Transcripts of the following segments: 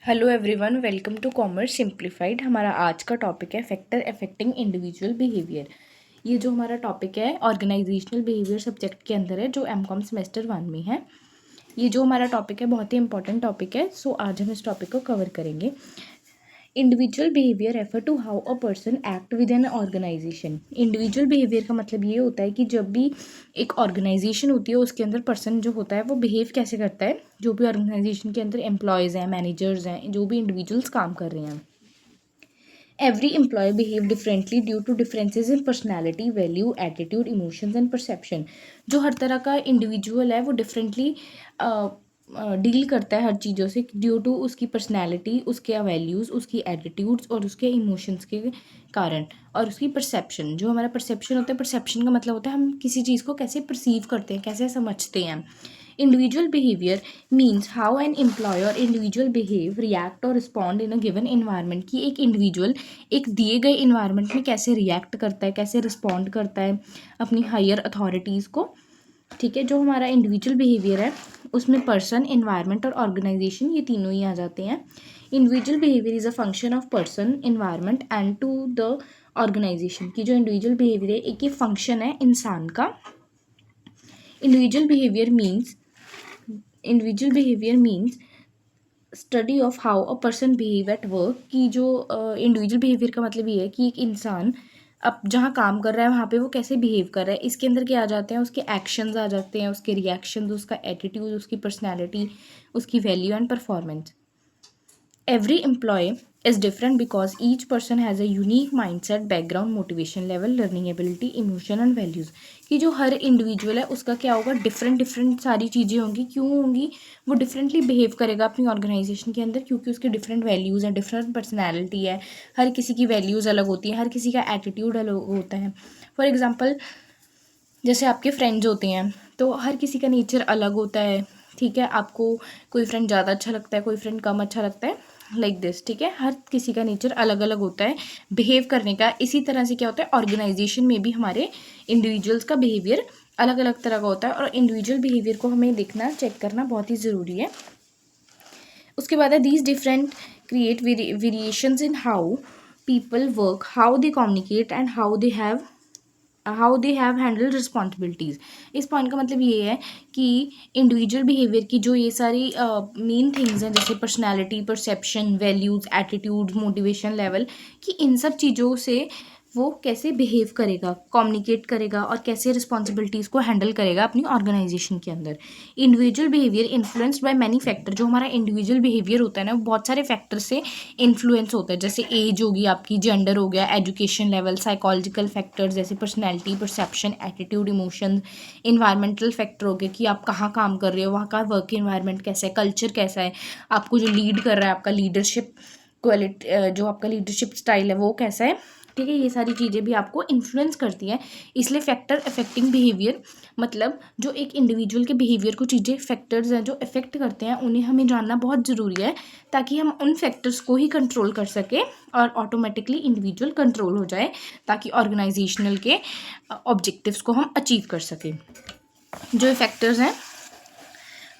Hello everyone, welcome to commerce simplified. हमारा आज का टॉपिक है फैक्टर अफेक्टिंग इंडिविजुअल बिहेवियर। ये जो हमारा टॉपिक है ऑर्गेनाइजेशनल बिहेवियर सब्जेक्ट के अंदर है, जो एमकॉम सेमेस्टर 1 में है। ये जो हमारा टॉपिक है बहुत ही इंपॉर्टेंट टॉपिक है, सो आज हम इस टॉपिक को कवर करेंगे। Individual behaviour refer to how a person act with an organisation. Individual behaviour का मतलब ये होता है कि जब भी एक ऑर्गेनाइजेशन होती है उसके अंदर पर्सन जो होता है वो बिहेव कैसे करता है। जो भी ऑर्गेनाइजेशन के अंदर एम्प्लॉयज़ हैं, मैनेजर्स हैं, जो भी इंडिविजुअल्स काम कर रहे हैं, every employ behave differently due to differences in personality, value, attitude, emotions and perception. जो हर तरह का इंडिविजुअल है वो डिफरेंटली डील करता है हर चीज़ों से ड्यू टू उसकी पर्सनैलिटी, उसके वैल्यूज़, उसकी एटीट्यूड्स और उसके इमोशंस के कारण, और उसकी परसेप्शन। जो हमारा परसेप्शन होता है, परसेप्शन का मतलब होता है हम किसी चीज़ को कैसे परसीव करते हैं, कैसे समझते हैं। Individual behaviour means how an employ और इंडिविजुअल बिहेव, रिएक्ट और respond in a given environment. कि एक इंडिविजुअल एक दिए गए इन्वायरमेंट में कैसे रिएक्ट करता है, कैसे रिस्पॉन्ड करता है अपनी हायर अथॉरिटीज़ को। ठीक है, जो हमारा इंडिविजुअल बिहेवियर है उसमें पर्सन, इन्वायरमेंट और ऑर्गेनाइजेशन ये तीनों ही आ जाते हैं। Individual behaviour is a function of person, environment and to the organisation. की जो इंडिविजुअल बिहेवियर है एक ये फंक्शन है इंसान का। Individual behaviour means study of how a person behave at work. की जो इंडिविजुअल बिहेवियर का मतलब ये है कि एक इंसान अब जहाँ काम कर रहा है वहाँ पे वो कैसे बिहेव कर रहा है। इसके अंदर क्या आ जाते हैं, उसके एक्शंस आ जाते हैं, उसके रिएक्शंस, उसका एटीट्यूड, उसकी पर्सनैलिटी, उसकी value and performance. Every employee is different because each person has a unique mindset, background, motivation level, learning ability, emotion and values। कि जो हर इंडिविजुअल है उसका क्या होगा, डिफरेंट सारी चीज़ें होंगी। क्यों होंगी? वो डिफरेंटली बिहेव करेगा अपनी ऑर्गेनाइजेशन के अंदर, क्योंकि उसके डिफरेंट वैल्यूज़ हैं, डिफरेंट पर्सनैलिटी है। हर किसी की वैल्यूज़ अलग होती हैं, हर किसी का एटीट्यूड अलग होता है। फॉर एग्ज़ाम्पल, जैसे आपके फ्रेंड्स होते हैं तो हर किसी का नेचर अलग होता है। ठीक है, आपको कोई फ्रेंड ज़्यादा अच्छा लगता है, कोई फ्रेंड कम अच्छा लगता है, लाइक दिस। ठीक है, हर किसी का नेचर अलग अलग होता है बिहेव करने का। इसी तरह से क्या होता है, ऑर्गेनाइजेशन में भी हमारे इंडिविजुअल्स का बिहेवियर अलग अलग तरह का होता है, और इंडिविजुअल बिहेवियर को हमें देखना, चेक करना बहुत ही ज़रूरी है। उसके बाद है these different create variations in how people work, how they communicate and how they have handle responsibilities. इस पॉइंट का मतलब ये है कि इंडिविजुअल बिहेवियर की जो ये सारी मेन थिंग्स हैं, जैसे personality, perception, values, attitude, motivation level, कि इन सब चीज़ों से वो कैसे बिहेव करेगा, कम्युनिकेट करेगा और कैसे रिस्पॉन्सिबिलिटीज़ को हैंडल करेगा अपनी ऑर्गेनाइजेशन के अंदर। Individual behaviour influenced by many factor. जो हमारा इंडिविजुअल बिहेवियर होता है ना, वो बहुत सारे फैक्टर से इन्फ्लुएंस होता है। जैसे एज होगी आपकी, जेंडर हो गया, एजुकेशन लेवल, साइकोलॉजिकल फैक्टर्स जैसे personality, perception, attitude, emotion, environmental factor हो गए कि आप कहाँ काम कर रहे हो, वहाँ का वर्क इन्वायरमेंट कैसा है, कल्चर कैसा है, आपको जो लीड कर रहा है, आपका लीडरशिप क्वालिटी, जो आपका लीडरशिप स्टाइल है वो कैसा है। ठीक है, ये सारी चीज़ें भी आपको इन्फ्लुएंस करती हैं। इसलिए फैक्टर अफेक्टिंग बिहेवियर मतलब जो एक इंडिविजुअल के बिहेवियर को चीज़ें, फैक्टर्स हैं जो अफेक्ट करते हैं, उन्हें हमें जानना बहुत ज़रूरी है, ताकि हम उन फैक्टर्स को ही कंट्रोल कर सकें और ऑटोमेटिकली इंडिविजुअल कंट्रोल हो जाए, ताकि ऑर्गेनाइजेशनल के ऑब्जेक्टिव्स को हम अचीव कर सकें। जो फैक्टर्स हैं,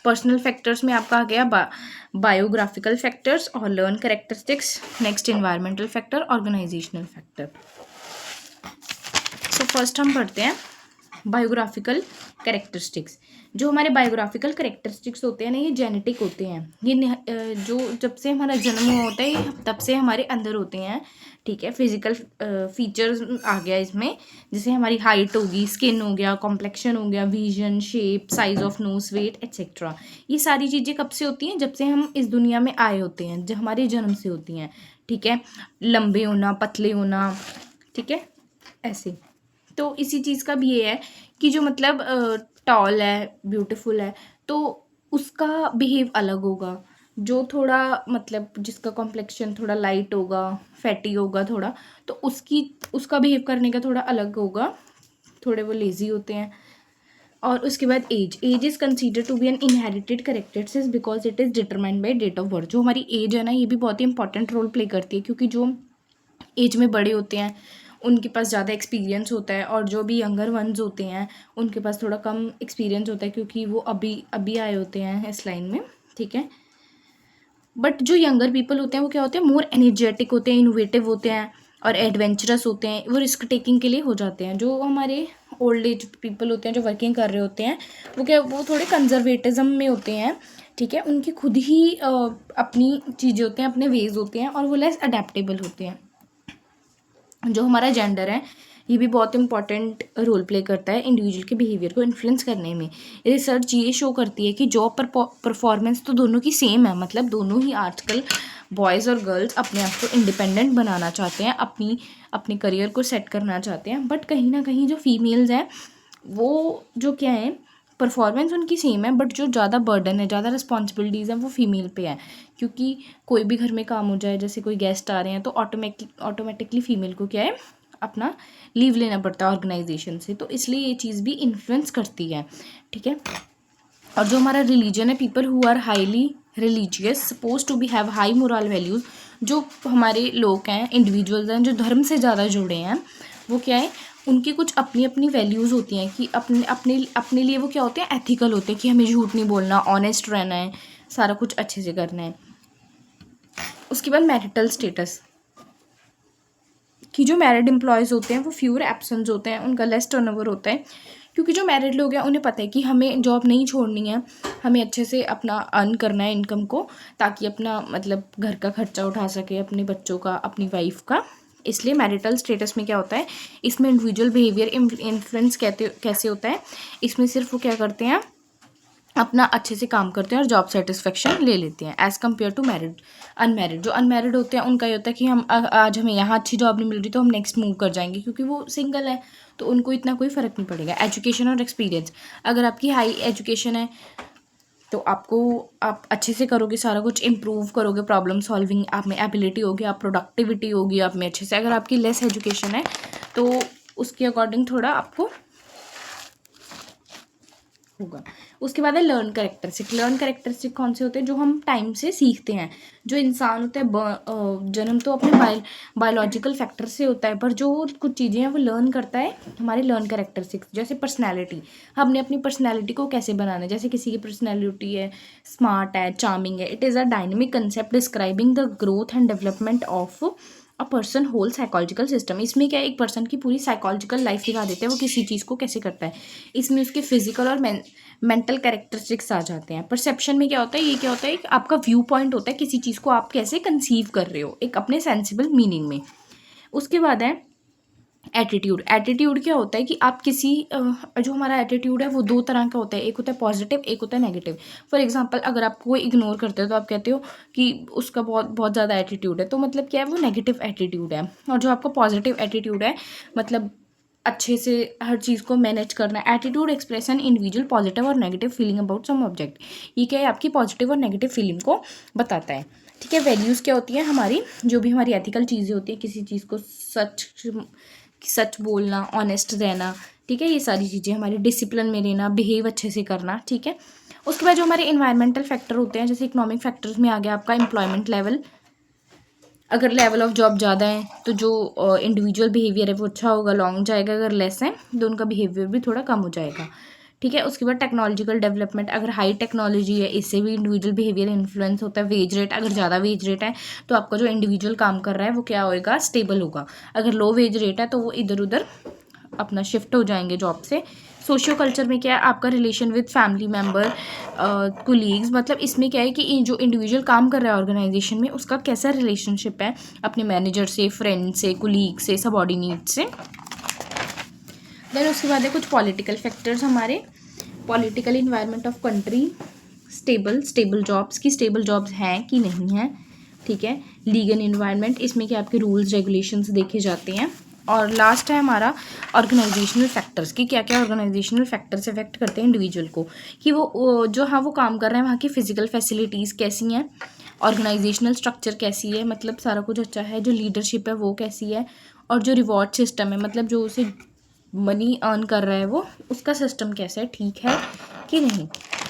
पर्सनल फैक्टर्स में आपका आ गया बायोग्राफिकल फैक्टर्स और learn characteristics. Next environmental factor, organisational factor. So first हम पढ़ते हैं बायोग्राफिकल कैरेक्टरिस्टिक्स। जो हमारे बायोग्राफिकल कैरेक्टरिस्टिक्स होते हैं ना, ये जेनेटिक होते हैं। ये जो जब से हमारा जन्म हुआ होता है तब से हमारे अंदर होते हैं। ठीक है, फिजिकल फीचर्स आ गया इसमें, जैसे हमारी हाइट होगी, स्किन हो गया, कॉम्प्लेक्शन हो गया, vision, shape, size of nose, weight etcetera. ये सारी चीज़ें कब से होती हैं, जब से हम इस दुनिया में आए होते हैं, जो हमारे जन्म से होती हैं। ठीक है, लंबे होना, पतले होना, ठीक है, ऐसे। तो इसी चीज़ का भी ये है कि जो मतलब टॉल है, ब्यूटीफुल है, तो उसका बिहेव अलग होगा। जो थोड़ा मतलब जिसका कॉम्प्लेक्शन थोड़ा लाइट होगा, फैटी होगा थोड़ा, तो उसका बिहेव करने का थोड़ा अलग होगा, थोड़े वो लेज़ी होते हैं। और उसके बाद age is consider to be an inherited characteristics because it is determined by date of birth. जो हमारी एज है ना, ये भी बहुत ही इंपॉर्टेंट रोल प्ले करती है, क्योंकि जो एज में बड़े होते हैं उनके पास ज़्यादा एक्सपीरियंस होता है, और जो भी यंगर वंस होते हैं उनके पास थोड़ा कम एक्सपीरियंस होता है, क्योंकि वो अभी अभी आए होते हैं इस लाइन में। ठीक है, बट जो यंगर पीपल होते हैं वो क्या होते हैं, मोर एनर्जेटिक होते हैं, इनोवेटिव होते हैं और एडवेंचरस होते हैं, वो रिस्क टेकिंग के लिए हो जाते हैं। जो हमारे ओल्ड एज पीपल होते हैं जो वर्किंग कर रहे होते हैं वो क्या, वो थोड़े कंजर्वेटिज्म में होते हैं, ठीक है, उनकी खुद ही अपनी चीज़ें होते हैं, अपने वेज होते हैं और वो लेस अडेप्टेबल होते हैं। जो हमारा जेंडर है ये भी बहुत इंपॉर्टेंट रोल प्ले करता है इंडिविजुअल के बिहेवियर को इन्फ्लुएंस करने में। रिसर्च ये शो करती है कि जॉब पर परफॉर्मेंस तो दोनों की सेम है, मतलब दोनों ही आजकल बॉयज़ और गर्ल्स अपने आप को इंडिपेंडेंट बनाना चाहते हैं, अपने करियर को सेट करना चाहते हैं, बट कहीं ना कहीं जो फीमेल्स हैं वो जो क्या है, परफॉर्मेंस उनकी सेम है, बट जो ज़्यादा बर्डन है, ज़्यादा रिस्पॉन्सिबिलिटीज़ हैं वो फीमेल पे है। क्योंकि कोई भी घर में काम हो जाए, जैसे कोई गेस्ट आ रहे हैं तो ऑटोमेटिकली फीमेल को क्या है, अपना लीव लेना पड़ता है ऑर्गेनाइजेशन से, तो इसलिए ये चीज़ भी इन्फ्लुएंस करती है, ठीक है। और जो हमारा रिलीजन है, people who are highly religious suppose to be have high moral values, जो हमारे लोग हैं, इंडिविजुअल्स हैं जो धर्म से ज़्यादा जुड़े हैं, वो क्या है, उनकी कुछ अपनी अपनी वैल्यूज़ होती हैं कि अपने अपने अपने लिए वो क्या होते हैं, एथिकल होते हैं कि हमें झूठ नहीं बोलना, ऑनेस्ट रहना है, सारा कुछ अच्छे से करना है। उसके बाद मैरिटल स्टेटस, कि जो मैरिड एम्प्लॉयज़ होते हैं वो फ्यूअर एब्सेंस होते हैं, उनका लेस टर्नओवर होता है, क्योंकि जो मैरिड लोग हैं उन्हें पता है कि हमें जॉब नहीं छोड़नी है, हमें अच्छे से अपना अर्न करना है इनकम को, ताकि अपना मतलब घर का खर्चा उठा सके, अपने बच्चों का, अपनी वाइफ का। इसलिए मैरिटल स्टेटस में क्या होता है, इसमें इंडिविजुअल बिहेवियर इन्फ्लुएंस कैसे होता है, इसमें सिर्फ वो क्या करते हैं, अपना अच्छे से काम करते हैं और जॉब सेटिस्फेक्शन ले लेते हैं, as compare to married unmarried. जो अनमैरिड होते हैं उनका ये होता है कि हम आज हमें यहाँ अच्छी जॉब नहीं मिल रही तो हम नेक्स्ट मूव कर जाएंगे, क्योंकि वो सिंगल है तो उनको इतना कोई फ़र्क नहीं पड़ेगा। एजुकेशन और एक्सपीरियंस, अगर आपकी हाई एजुकेशन है तो आप अच्छे से करोगे, सारा कुछ इम्प्रूव करोगे, प्रॉब्लम सॉल्विंग आप में एबिलिटी होगी, आप प्रोडक्टिविटी होगी आप में अच्छे से। अगर आपकी लेस एजुकेशन है तो उसके अकॉर्डिंग थोड़ा आपको होगा। उसके बाद है लर्न कैरेक्टरिस्टिक। लर्न कैरेक्टरिस्टिक कौन से होते हैं, जो हम टाइम से सीखते हैं। जो इंसान होता है जन्म तो अपने बायोलॉजिकल फैक्टर से होता है, पर जो कुछ चीज़ें हैं वो लर्न करता है हमारे लर्न कैरेक्टरिस्टिक्स। जैसे पर्सनैलिटी, हमने अपनी पर्सनैलिटी को कैसे बनाना है। जैसे किसी की पर्सनैलिटी है स्मार्ट है, चार्मिंग है, it is a dynamic concept describing the growth and development of a person whole psychological system. इसमें क्या है, एक पर्सन की पूरी साइकोलॉजिकल लाइफ दिखा देते हैं वो किसी चीज़ को कैसे करता है। इसमें उसके फिजिकल और मेंटल कैरेक्टरिस्टिक्स आ जाते हैं। परसेप्शन में क्या होता है, ये क्या होता है, एक आपका व्यू पॉइंट होता है, किसी चीज़ को आप कैसे कंसीव कर रहे हो एक अपने सेंसिबल मीनिंग में। उसके बाद है एटीट्यूड। एटीट्यूड क्या होता है कि आप किसी जो हमारा एटीट्यूड है वो दो तरह का होता है, एक होता है पॉजिटिव, एक होता है नेगेटिव। फॉर एग्जांपल, अगर आपको कोई इग्नोर करते हो तो आप कहते हो कि उसका बहुत बहुत ज़्यादा एटीट्यूड है, तो मतलब क्या है, वो नेगेटिव एटीट्यूड है। और जो आपका पॉजिटिव एटीट्यूड है, मतलब अच्छे से हर चीज़ को मैनेज करना है। Attitude express an individual positive और negative feeling about some object. ये क्या है, आपकी पॉजिटिव और नेगेटिव फीलिंग को बताता है, ठीक है। वैल्यूज़ क्या होती है, हमारी जो भी हमारी एथिकल चीज़ें होती हैं, किसी चीज़ को सच बोलना, ऑनेस्ट रहना, ठीक है, ये सारी चीज़ें हमारी, डिसिप्लिन में रहना, बिहेव अच्छे से करना, ठीक है। उसके बाद जो हमारे इन्वायरमेंटल फैक्टर होते हैं, जैसे इकोनॉमिक फैक्टर्स में आ गया आपका एम्प्लॉयमेंट लेवल। अगर लेवल ऑफ जॉब ज़्यादा है तो जो इंडिविजुअल बिहेवियर है वो अच्छा होगा, लॉन्ग जाएगा। अगर लेस है तो उनका बिहेवियर भी थोड़ा कम हो जाएगा, ठीक है। उसके बाद टेक्नोलॉजिकल डेवलपमेंट, अगर हाई टेक्नोलॉजी है इससे भी इंडिविजुअल बिहेवियर इन्फ्लुएंस होता है। वेज रेट, अगर ज़्यादा वेज रेट है तो आपका जो इंडिविजुअल काम कर रहा है वो क्या होएगा, स्टेबल होगा। अगर लो वेज रेट है तो वो इधर उधर अपना शिफ्ट हो जाएंगे जॉब से। सोशियो कल्चर में क्या है, आपका relation with family member, colleagues, मतलब इसमें क्या है कि जो इंडिविजुअल काम कर रहा है ऑर्गेनाइजेशन में उसका कैसा रिलेशनशिप है अपने मैनेजर से, फ्रेंड से, कोलीग से, सबऑर्डिनेट से। देन उसके बाद है कुछ पॉलिटिकल फैक्टर्स हमारे। Political environment of country, stable jobs की स्टेबल जॉब्स हैं कि नहीं हैं, ठीक है। लीगल इन्वायरमेंट, इसमें क्या आपके रूल्स रेगुलेशंस देखे जाते हैं। और लास्ट है हमारा ऑर्गेनाइजेशनल फैक्टर्स, कि क्या क्या ऑर्गेनाइजेशनल फैक्टर्स इफेक्ट करते हैं इंडिविजुअल को, कि वो जो वो काम कर रहे हैं वहाँ की फिजिकल फैसिलिटीज़ कैसी हैं, ऑर्गेनाइजेशनल स्ट्रक्चर कैसी है, मतलब सारा कुछ अच्छा है, जो लीडरशिप है वो कैसी है, और जो रिवॉर्ड सिस्टम है, मतलब जो उसे मनी अर्न कर रहा है वो उसका सिस्टम कैसा है, ठीक है कि नहीं,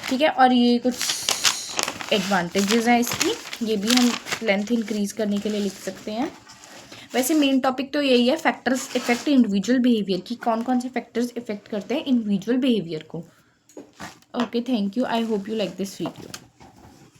ठीक है। और ये कुछ एडवांटेजेस हैं इसकी, ये भी हम लेंथ इंक्रीज़ करने के लिए लिख सकते हैं। वैसे मेन टॉपिक तो यही है, फैक्टर्स इफेक्ट इंडिविजुअल बिहेवियर, की कौन कौन से फैक्टर्स इफेक्ट करते हैं इंडिविजुअल बिहेवियर को। Okay, thank you, I hope you like this video.